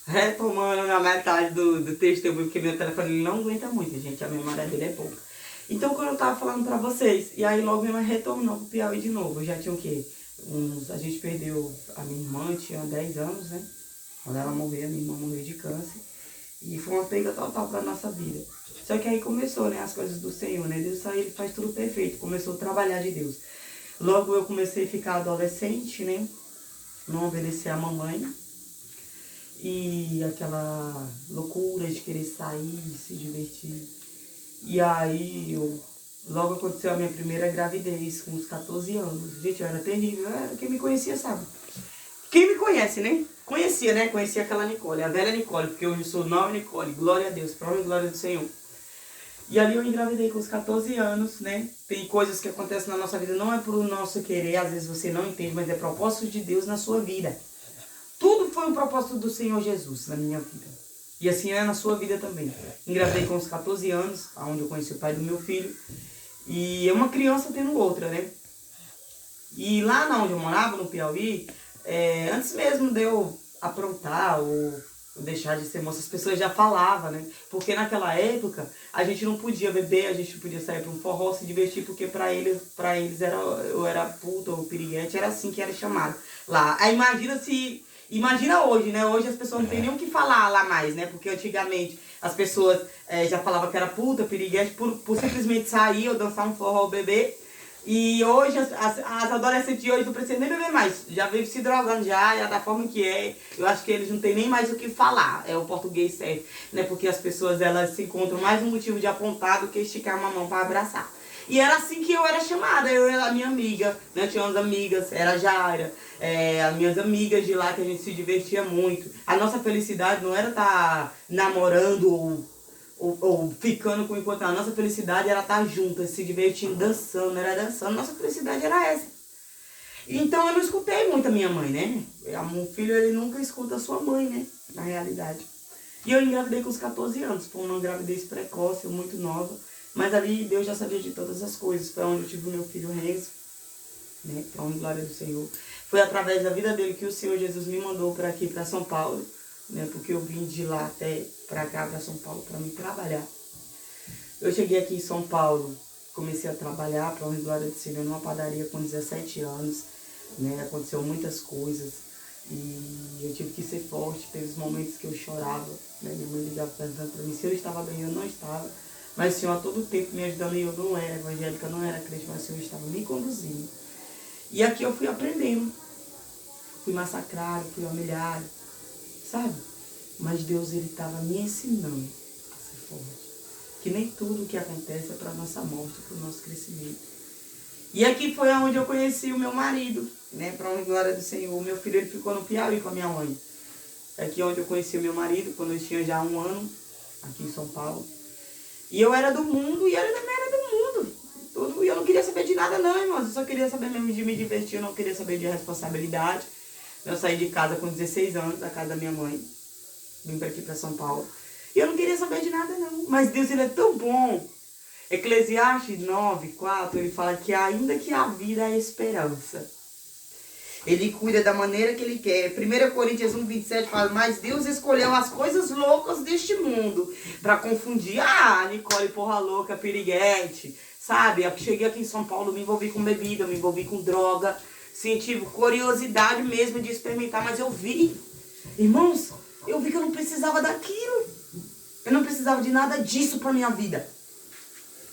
retomando na metade do testemunho, porque meu telefone ele não aguenta muito, gente, a memória dele é pouca. Então, quando eu tava falando pra vocês, e aí logo minha mãe retornou pro Piauí de novo, eu já tinha o quê? A gente perdeu a minha irmã, tinha 10 anos, né? Quando ela morreu, minha irmã morreu de câncer. E foi uma perda total pra nossa vida. Só que aí começou, né, as coisas do Senhor, né? Deus aí, ele faz tudo perfeito, começou a trabalhar de Deus. Logo eu comecei a ficar adolescente, né? Não obedecer a mamãe. E aquela loucura de querer sair, se divertir. E aí logo aconteceu a minha primeira gravidez, com uns 14 anos. Gente, eu era terrível, quem me conhecia sabe. Quem me conhece, né? Conhecia, né? Conhecia aquela Nicole, a velha Nicole, porque hoje eu sou nova Nicole, glória a Deus, para honra e glória do Senhor. E ali eu engravidei com os 14 anos, né? Tem coisas que acontecem na nossa vida, não é por nosso querer, às vezes você não entende, mas é propósito de Deus na sua vida. Tudo foi um propósito do Senhor Jesus na minha vida. E assim é na sua vida também. Engravidei com uns 14 anos, onde eu conheci o pai do meu filho. E é uma criança tendo outra, né? E lá onde eu morava, no Piauí, antes mesmo de eu aprontar ou deixar de ser moça, as pessoas já falavam, né? Porque naquela época a gente não podia beber, a gente não podia sair para um forró, se divertir, porque para eles eu era puta ou piriguete, era assim que era chamado lá. Aí imagina hoje, né? Hoje as pessoas não tem nem o que falar lá mais, né? Porque antigamente as pessoas já falavam que era puta, piriguete, por simplesmente sair ou dançar um forró ou beber. E hoje, as adolescentes de hoje não precisam nem beber mais. Já vive se drogando já da forma que é. Eu acho que eles não têm nem mais o que falar. É o português certo, né? Porque as pessoas, elas se encontram mais um motivo de apontar do que esticar uma mão para abraçar. E era assim que eu era chamada. Eu era a minha amiga, né? Eu tinha umas amigas, era a Jaira. As minhas amigas de lá, que a gente se divertia muito. A nossa felicidade não era estar namorando ou ficando com enquanto a nossa felicidade era estar juntas, se divertindo, dançando, era dançando, nossa felicidade era essa. Então eu não escutei muito a minha mãe, né? Um filho, ele nunca escuta a sua mãe, né? Na realidade. E eu engravidei com os 14 anos, foi uma gravidez precoce, muito nova, mas ali Deus já sabia de todas as coisas. Foi onde eu tive o meu filho Renzo, né? Para a glória do Senhor. Foi através da vida dele que o Senhor Jesus me mandou para aqui, para São Paulo, né? Porque eu vim de lá até para cá, para São Paulo, para me trabalhar. Eu cheguei aqui em São Paulo, comecei a trabalhar para honra e glória do Senhor numa padaria com 17 anos, né? Aconteceu muitas coisas e eu tive que ser forte. Teve os momentos que eu chorava, né? Minha mãe ligava perguntando para mim se eu estava bem, eu não estava. Mas o Senhor a todo tempo me ajudando, e eu não era evangélica, não era crente, mas o Senhor estava me conduzindo. E aqui eu fui aprendendo, fui massacrada, fui humilhada, sabe? Mas Deus, ele estava me ensinando a ser forte. Que nem tudo que acontece é para nossa morte, para o nosso crescimento. E aqui foi onde eu conheci o meu marido, né? Para honra e glória do Senhor. O meu filho, ele ficou no Piauí com a minha mãe. Aqui onde eu conheci o meu marido, quando eu tinha já 1 ano, aqui em São Paulo. E eu era do mundo e ele também era do mundo. Tudo, e eu não queria saber de nada não, irmãos. Eu só queria saber mesmo de me divertir, eu não queria saber de responsabilidade. Eu saí de casa com 16 anos, da casa da minha mãe. Vim para aqui, para São Paulo. E eu não queria saber de nada não. Mas Deus, ele é tão bom. Eclesiastes 9:4, ele fala que ainda que a vida é esperança, ele cuida da maneira que ele quer. 1 Coríntios 1:27 fala, mas Deus escolheu as coisas loucas deste mundo para confundir. Nicole, porra louca, piriguete, sabe? Eu cheguei aqui em São Paulo, me envolvi com bebida, me envolvi com droga, senti curiosidade mesmo de experimentar, mas eu vi, irmãos, eu vi que eu não precisava daquilo. Eu não precisava de nada disso para minha vida.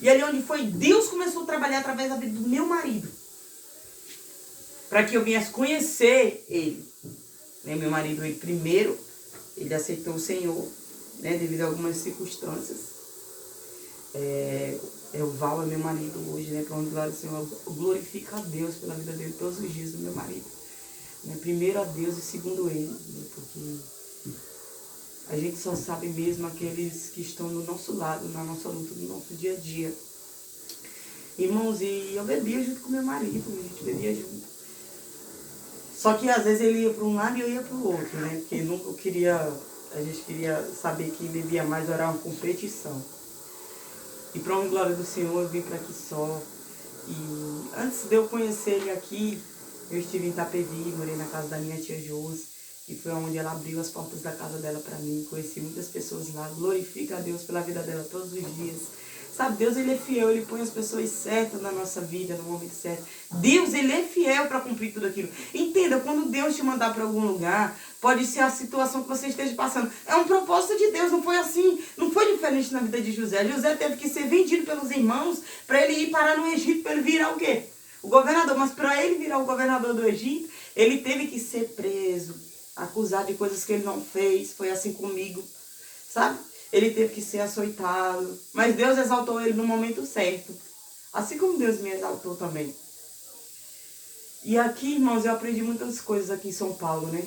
E ali onde foi, Deus começou a trabalhar através da vida do meu marido. Para que eu viesse conhecer ele. Né? Meu marido, ele primeiro, ele aceitou o Senhor, né? Devido a algumas circunstâncias. O Val é meu marido hoje, né? Para onde glória do Senhor, eu glorifico a Deus pela vida dele todos os dias do meu marido. Né? Primeiro a Deus e segundo ele, né? Porque a gente só sabe mesmo aqueles que estão do nosso lado, na nossa luta, no nosso dia a dia. Irmãos, e eu bebia junto com meu marido, a gente bebia junto. Só que às vezes ele ia para um lado e eu ia para o outro, né? Porque nunca a gente queria saber quem bebia mais, era uma competição. E para a glória do Senhor, eu vim para aqui só. E antes de eu conhecer ele aqui, eu estive em Itapevi, morei na casa da minha tia Josi. E foi onde ela abriu as portas da casa dela para mim. Conheci muitas pessoas lá. Glorifica a Deus pela vida dela todos os dias. Sabe, Deus, Ele é fiel. Ele põe as pessoas certas na nossa vida, no momento certo. Deus, Ele é fiel para cumprir tudo aquilo. Entenda, quando Deus te mandar para algum lugar, pode ser a situação que você esteja passando. É um propósito de Deus, não foi assim. Não foi diferente na vida de José. José teve que ser vendido pelos irmãos para ele ir parar no Egito, para ele virar o quê? O governador. Mas para ele virar o governador do Egito, ele teve que ser preso, acusado de coisas que ele não fez. Foi assim comigo, sabe? Ele teve que ser açoitado. Mas Deus exaltou ele no momento certo. Assim como Deus me exaltou também. E aqui, irmãos, eu aprendi muitas coisas aqui em São Paulo, né?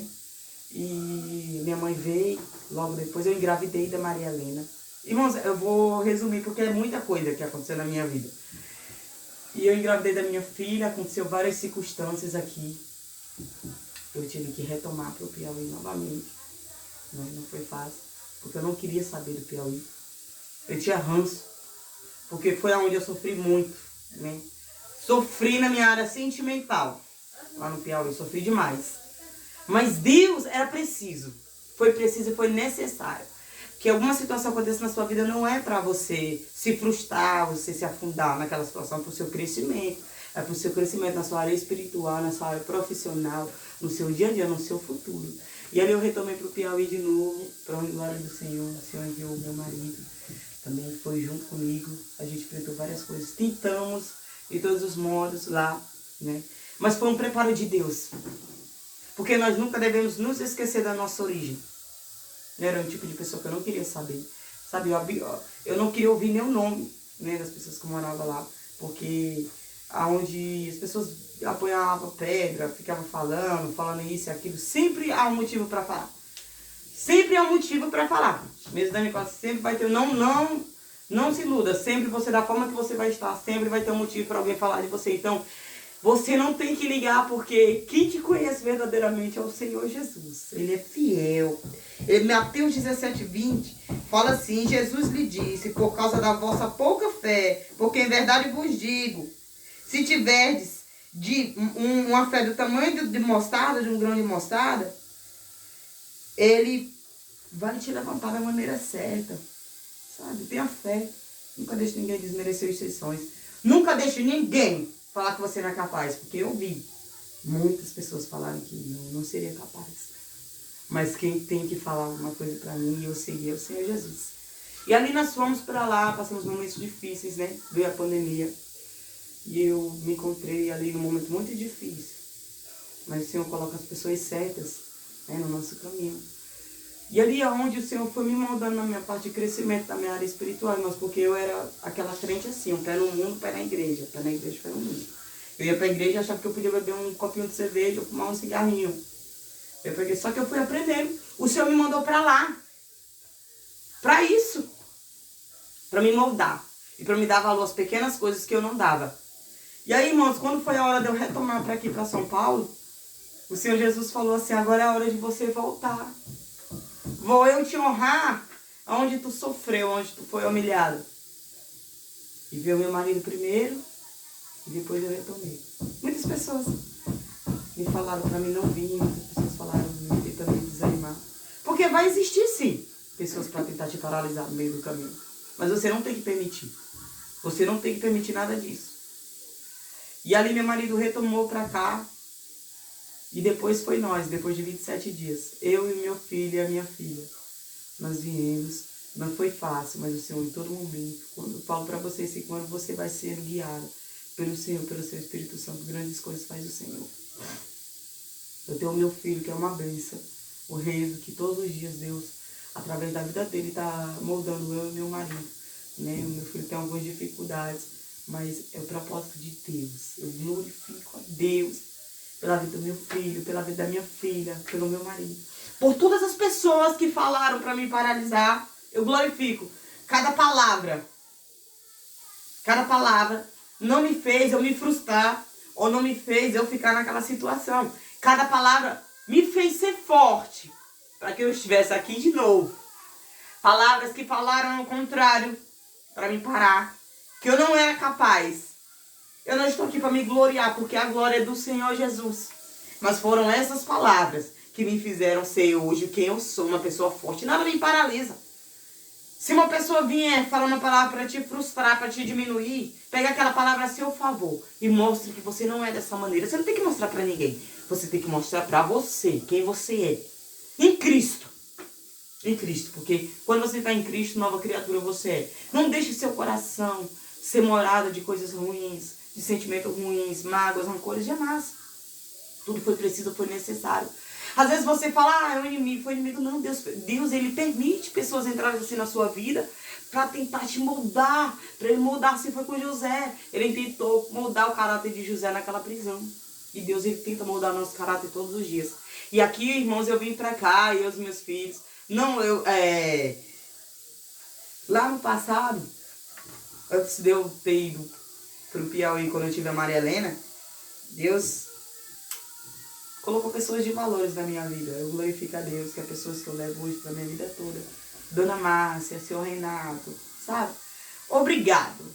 E minha mãe veio, logo depois eu engravidei da Maria Helena. Irmãos, eu vou resumir porque é muita coisa que aconteceu na minha vida. E eu engravidei da minha filha, aconteceu várias circunstâncias aqui. Eu tive que retomar para o Piauí novamente. Não foi fácil, porque eu não queria saber do Piauí. Eu tinha ranço, porque foi onde eu sofri muito, né? Sofri na minha área sentimental, lá no Piauí, sofri demais. Mas Deus era preciso, foi preciso e foi necessário. Que alguma situação aconteça na sua vida não é para você se frustrar, você se afundar naquela situação, para o seu crescimento. É para o seu crescimento na sua área espiritual, na sua área profissional, no seu dia a dia, no seu futuro. E ali eu retomei para o Piauí de novo, para a glória do Senhor. O Senhor enviou o meu marido, também foi junto comigo. A gente enfrentou várias coisas. Tentamos de todos os modos lá, né? Mas foi um preparo de Deus. Porque nós nunca devemos nos esquecer da nossa origem. Eu era um tipo de pessoa que eu não queria saber. Sabe, eu não queria ouvir nem o nome, né, das pessoas que moravam lá. Porque aonde as pessoas apoiavam pedra, ficavam falando isso e aquilo. Sempre há um motivo para falar. Sempre há um motivo para falar. Mesmo da minha classe, sempre vai ter. Não se iluda. Sempre você, da forma que você vai estar, sempre vai ter um motivo para alguém falar de você. Então, você não tem que ligar, porque quem te conhece verdadeiramente é o Senhor Jesus. Ele é fiel. Mateus 17:20 fala assim: Jesus lhe disse, por causa da vossa pouca fé, porque em verdade vos digo, se tiverdes uma fé do tamanho de mostarda, de um grão de mostarda, Ele vai te levantar da maneira certa. Sabe? Tenha fé. Nunca deixe ninguém desmerecer os seus sonhos. Nunca deixe ninguém falar que você não é capaz, porque eu vi muitas pessoas falarem que não seria capaz. Mas quem tem que falar alguma coisa pra mim, eu sei, é o Senhor Jesus. E ali nós fomos pra lá, passamos momentos difíceis, né? Veio a pandemia. E eu me encontrei ali num momento muito difícil. Mas o Senhor coloca as pessoas certas, né, no nosso caminho. E ali é onde o Senhor foi me moldando na minha parte de crescimento, na minha área espiritual, mas porque eu era aquela crente assim, um pé no mundo, um pé na igreja, pé na igreja, pé no mundo. Eu ia pra igreja e achava que eu podia beber um copinho de cerveja ou fumar um cigarrinho. Só que eu fui aprendendo. O Senhor me mandou pra lá. Pra isso. Pra me moldar. E pra me dar valor às pequenas coisas que eu não dava. E aí, irmãos, quando foi a hora de eu retomar pra aqui, pra São Paulo, o Senhor Jesus falou assim: agora é a hora de você voltar. Vou eu te honrar onde tu sofreu, onde tu foi humilhado. E veio meu marido primeiro, e depois eu retomei. Muitas pessoas me falaram pra mim não vir, muitas pessoas falaram me tentando me desanimar. Porque vai existir sim pessoas pra tentar te paralisar no meio do caminho. Mas você não tem que permitir. Você não tem que permitir nada disso. E ali meu marido retomou pra cá. E depois foi nós, depois de 27 dias. Eu e meu filho e a minha filha. Nós viemos. Não foi fácil, mas o Senhor em todo momento. Quando eu falo pra vocês que quando você vai sendo guiado pelo Senhor, pelo seu Espírito Santo, grandes coisas faz o Senhor. Eu tenho o meu filho, que é uma bênção. O Rezo, que todos os dias Deus, através da vida dele, está moldando eu e meu marido. Né? O meu filho tem algumas dificuldades, mas é o propósito de Deus. Eu glorifico a Deus pela vida do meu filho, pela vida da minha filha, pelo meu marido. Por todas as pessoas que falaram para me paralisar, eu glorifico. Cada palavra não me fez eu me frustrar, ou não me fez eu ficar naquela situação. Cada palavra me fez ser forte, para que eu estivesse aqui de novo. Palavras que falaram ao contrário, para me parar, que eu não era capaz. Eu não estou aqui para me gloriar, porque a glória é do Senhor Jesus. Mas foram essas palavras que me fizeram ser hoje quem eu sou, uma pessoa forte. Nada me paralisa. Se uma pessoa vier falar uma palavra para te frustrar, para te diminuir, pega aquela palavra a seu favor e mostre que você não é dessa maneira. Você não tem que mostrar para ninguém. Você tem que mostrar para você quem você é. Em Cristo. Em Cristo. Porque quando você está em Cristo, nova criatura você é. Não deixe seu coração ser morada de coisas ruins, de sentimentos ruins, mágoas, rancores. Jamais. Tudo foi preciso, foi necessário. Às vezes você fala, é o inimigo, foi o inimigo. Não, Deus, ele permite pessoas entrarem assim na sua vida para tentar te moldar. Para ele moldar, assim foi com José. Ele tentou moldar o caráter de José naquela prisão. E Deus, ele tenta moldar nosso caráter todos os dias. E aqui, irmãos, eu vim para cá, eu e os meus filhos. Não, lá no passado, antes de eu ter ido pro Piauí, quando eu tive a Maria Helena, Deus colocou pessoas de valores na minha vida. Eu glorifico a Deus, que é pessoas que eu levo hoje pra minha vida toda. Dona Márcia, Senhor Renato, sabe? Obrigado.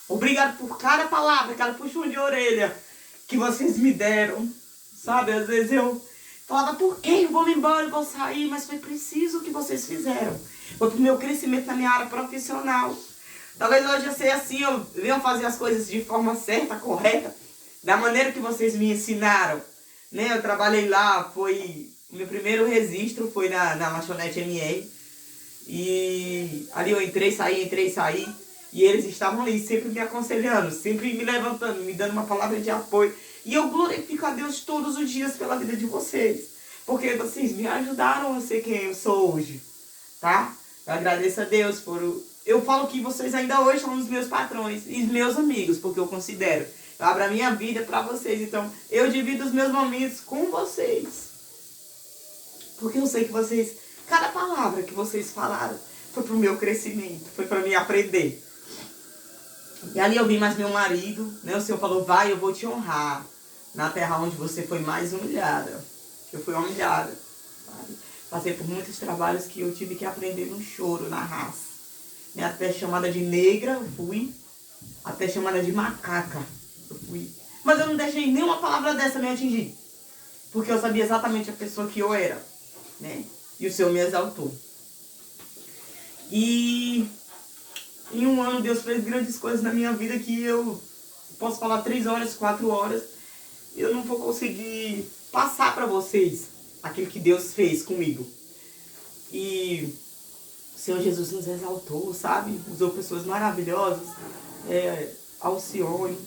Obrigado por cada palavra, cada puxão de orelha que vocês me deram, sabe? Às vezes eu falava, por que eu vou embora, eu vou sair? Mas foi preciso o que vocês fizeram. Foi pro meu crescimento na minha área profissional. Talvez hoje eu seja assim, eu venho fazer as coisas de forma certa, correta, da maneira que vocês me ensinaram. Né? Eu trabalhei lá, foi... O meu primeiro registro foi na lanchonete MR. E ali eu entrei, saí. E eles estavam ali, sempre me aconselhando, sempre me levantando, me dando uma palavra de apoio. E eu glorifico a Deus todos os dias pela vida de vocês. Porque vocês me ajudaram a ser quem eu sou hoje. Tá? Eu agradeço a Deus por... Eu falo que vocês ainda hoje são os meus patrões e os meus amigos, porque eu considero. Eu abro a minha vida para vocês. Então, eu divido os meus momentos com vocês. Porque eu sei que vocês... Cada palavra que vocês falaram foi pro meu crescimento. Foi para mim aprender. E ali eu vi mais meu marido. Né? O Senhor falou, vai, eu vou te honrar. Na terra onde você foi mais humilhada. Eu fui humilhada. Sabe? Passei por muitos trabalhos que eu tive que aprender no choro, na raça. Né? Até chamada de negra, eu fui. Até chamada de macaca. Eu fui. Mas eu não deixei nenhuma palavra dessa me atingir. Porque eu sabia exatamente a pessoa que eu era. Né? E o Senhor me exaltou. E em um ano Deus fez grandes coisas na minha vida que eu posso falar 3 horas, 4 horas. Eu não vou conseguir passar para vocês aquilo que Deus fez comigo. E o Senhor Jesus nos exaltou, sabe? Usou pessoas maravilhosas. Alcione,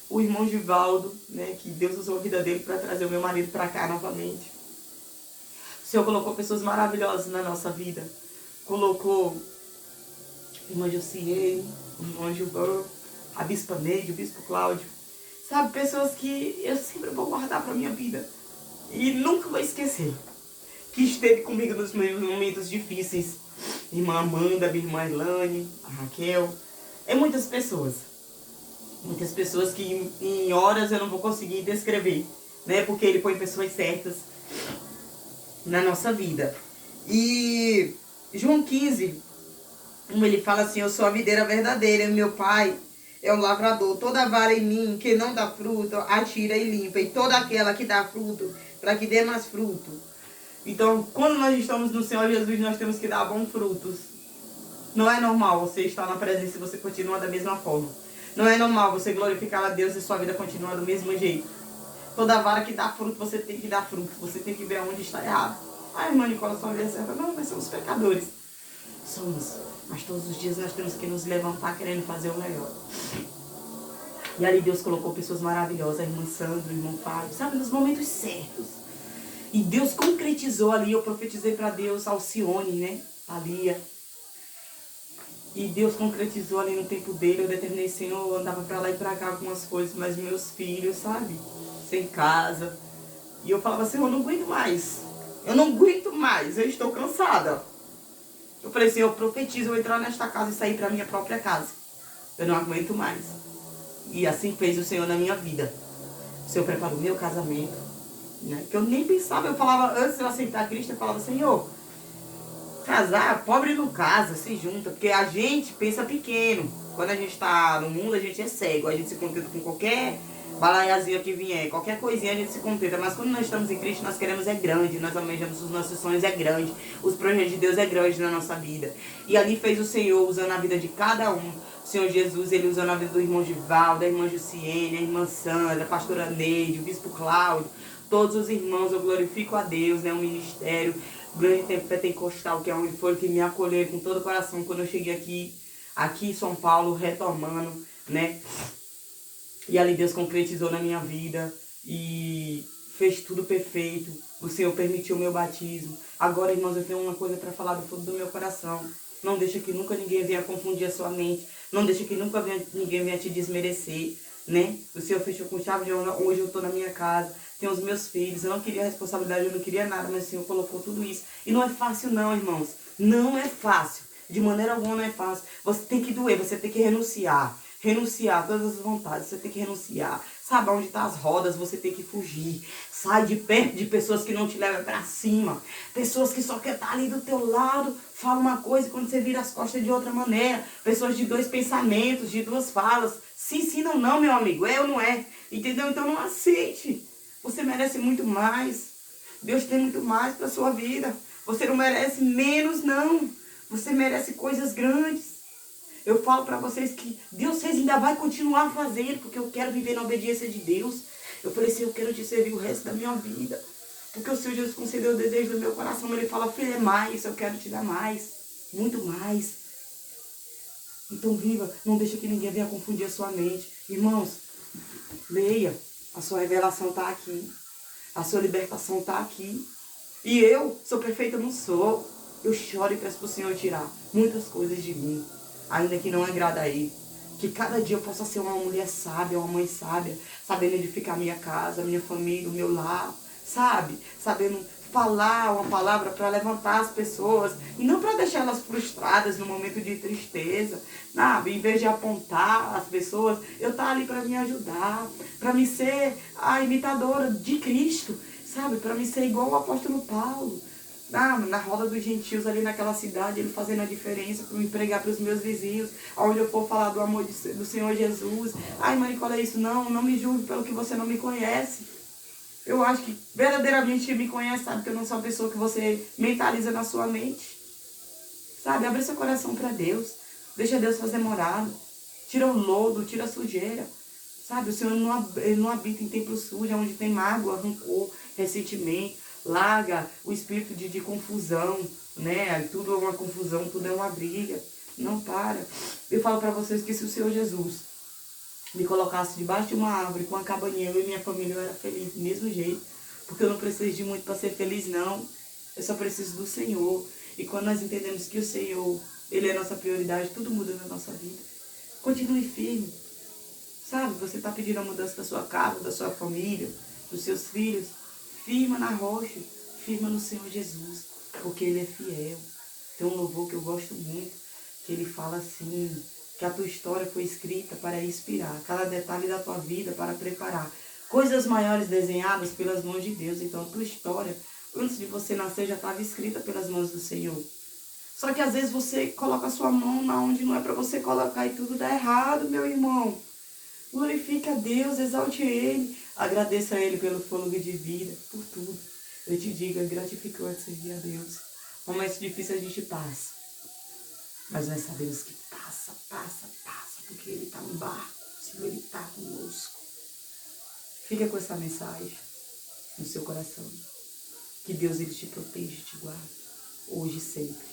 o irmão Givaldo, né, que Deus usou a vida dele para trazer o meu marido para cá novamente. O Senhor colocou pessoas maravilhosas na nossa vida. Colocou a irmã Josiane, o irmão Gilberto, a bispa Neide, o bispo Cláudio. Sabe, pessoas que eu sempre vou guardar para minha vida. E nunca vou esquecer. Que esteve comigo nos meus momentos difíceis. Irmã Amanda, minha irmã Elane, a Raquel. Muitas pessoas. Muitas pessoas que em horas eu não vou conseguir descrever. Né? Porque ele põe pessoas certas na nossa vida. E João 15, ele fala assim, eu sou a videira verdadeira, e meu pai é o lavrador. Toda vara em mim que não dá fruto, atira e limpa. E toda aquela que dá fruto, para que dê mais fruto. Então, quando nós estamos no Senhor Jesus, nós temos que dar bons frutos. Não é normal você estar na presença e você continua da mesma forma. Não é normal você glorificar a Deus e sua vida continua do mesmo jeito. Toda vara que dá fruto, você tem que dar fruto. Você tem que ver onde está errado. Ah, irmã Nicola, sua vida é certa. Não, nós somos pecadores. Somos. Mas todos os dias nós temos que nos levantar querendo fazer o melhor. E ali Deus colocou pessoas maravilhosas. A irmã Sandra, o irmão Fábio. Sabe, nos momentos certos. E Deus concretizou ali. Eu profetizei para Deus, Alcione, né? A Lia. E Deus concretizou ali no tempo dele. Eu determinei, Senhor, eu andava pra lá e pra cá com algumas coisas. Mas meus filhos, sabe? Sem casa. E eu falava, Senhor, eu não aguento mais. Eu não aguento mais. Eu estou cansada. Eu falei, Senhor, eu profetizo, eu entrar nesta casa e sair pra minha própria casa. Eu não aguento mais. E assim fez o Senhor na minha vida. O Senhor preparou meu casamento. Né? Que eu nem pensava. Eu falava, antes de eu aceitar Cristo, eu falava, Senhor, casar, pobre não casa, se junta. Porque a gente pensa pequeno. Quando a gente está no mundo, a gente é cego. A gente se contenta com qualquer balaiazinho que vier, qualquer coisinha a gente se contenta, mas quando nós estamos em Cristo, nós queremos é grande, nós almejamos os nossos sonhos é grande, os projetos de Deus é grande na nossa vida. E ali fez o Senhor usando a vida de cada um. O Senhor Jesus, ele usando a vida do irmão Givaldo, da irmã Jussiene, a irmã Sandra, a pastora Neide, o bispo Cláudio, todos os irmãos, eu glorifico a Deus, né, o ministério, o grande tempo pentecostal, que é onde foi que me acolheu com todo o coração quando eu cheguei aqui em São Paulo, retomando, né? E ali Deus concretizou na minha vida e fez tudo perfeito. O Senhor permitiu o meu batismo. Agora, irmãos, eu tenho uma coisa para falar do fundo do meu coração. Não deixa que nunca ninguém venha confundir a sua mente. Não deixa que nunca ninguém venha te desmerecer, né? O Senhor fechou com chave de ouro. Hoje eu estou na minha casa, tenho os meus filhos. Eu não queria responsabilidade, eu não queria nada, mas o Senhor colocou tudo isso. E não é fácil não, irmãos. Não é fácil. De maneira alguma não é fácil. Você tem que doer, você tem que renunciar. Renunciar a todas as vontades, você tem que renunciar. Sabe onde estão as rodas, você tem que fugir. Sai de perto de pessoas que não te levam para cima. Pessoas que só querem estar ali do teu lado, fala uma coisa e quando você vira as costas de outra maneira. Pessoas de dois pensamentos, de duas falas. Se ensinam não, meu amigo, é ou não é? Entendeu? Então não aceite. Você merece muito mais. Deus tem muito mais para sua vida. Você não merece menos, não. Você merece coisas grandes. Eu falo para vocês que Deus fez e ainda vai continuar fazendo, porque eu quero viver na obediência de Deus. Eu falei assim, eu quero te servir o resto da minha vida. Porque o Senhor Jesus concedeu o desejo do meu coração. Ele fala, filho, é mais, eu quero te dar mais. Muito mais. Então viva, não deixa que ninguém venha confundir a sua mente. Irmãos, leia. A sua revelação está aqui. A sua libertação está aqui. E eu sou perfeita, não sou. Eu choro e peço para o Senhor tirar muitas coisas de mim, ainda que não agrada a Ele. Que cada dia eu possa ser uma mulher sábia, uma mãe sábia, sabendo edificar a minha casa, a minha família, o meu lar, sabe? Sabendo falar uma palavra para levantar as pessoas e não para deixar elas frustradas no momento de tristeza, sabe? Em vez de apontar as pessoas, eu tá ali para me ajudar, para me ser a imitadora de Cristo, sabe? Para me ser igual o apóstolo Paulo. Na roda dos gentios ali naquela cidade, ele fazendo a diferença para me pregar para os meus vizinhos, onde eu for falar do amor do Senhor Jesus. Ai, Maricola, é isso? Não me julgue pelo que você não me conhece. Eu acho que verdadeiramente quem me conhece sabe que eu não sou uma pessoa que você mentaliza na sua mente. Sabe, abre seu coração para Deus. Deixa Deus fazer morada. Tira o lodo, tira a sujeira. Sabe, o Senhor ele não habita em templo sujo, onde tem mágoa, rancor, ressentimento. Larga o espírito de confusão, né? Tudo é uma confusão, tudo é uma briga. Não para. Eu falo para vocês que se o Senhor Jesus me colocasse debaixo de uma árvore com uma cabaninha, eu e minha família, eu era feliz do mesmo jeito. Porque eu não preciso de muito para ser feliz, não. Eu só preciso do Senhor. E quando nós entendemos que o Senhor, Ele é a nossa prioridade, tudo muda na nossa vida. Continue firme. Sabe, você está pedindo a mudança da sua casa, da sua família, dos seus filhos. Firma na rocha, firma no Senhor Jesus, porque Ele é fiel. Tem um louvor que eu gosto muito, que ele fala assim, que a tua história foi escrita para inspirar, cada detalhe da tua vida para preparar coisas maiores desenhadas pelas mãos de Deus. Então a tua história, antes de você nascer, já estava escrita pelas mãos do Senhor. Só que às vezes você coloca a sua mão na onde não é para você colocar e tudo dá errado, meu irmão. Glorifique a Deus, exalte Ele, agradeça a Ele pelo fôlego de vida, por tudo. Eu te digo, é gratificante servir a Deus. Momentos difíceis a gente passa, mas nós sabemos que passa, porque Ele está no barco, o Senhor Ele está conosco. Fica com essa mensagem no seu coração. Que Deus Ele te proteja e te guarde, hoje e sempre.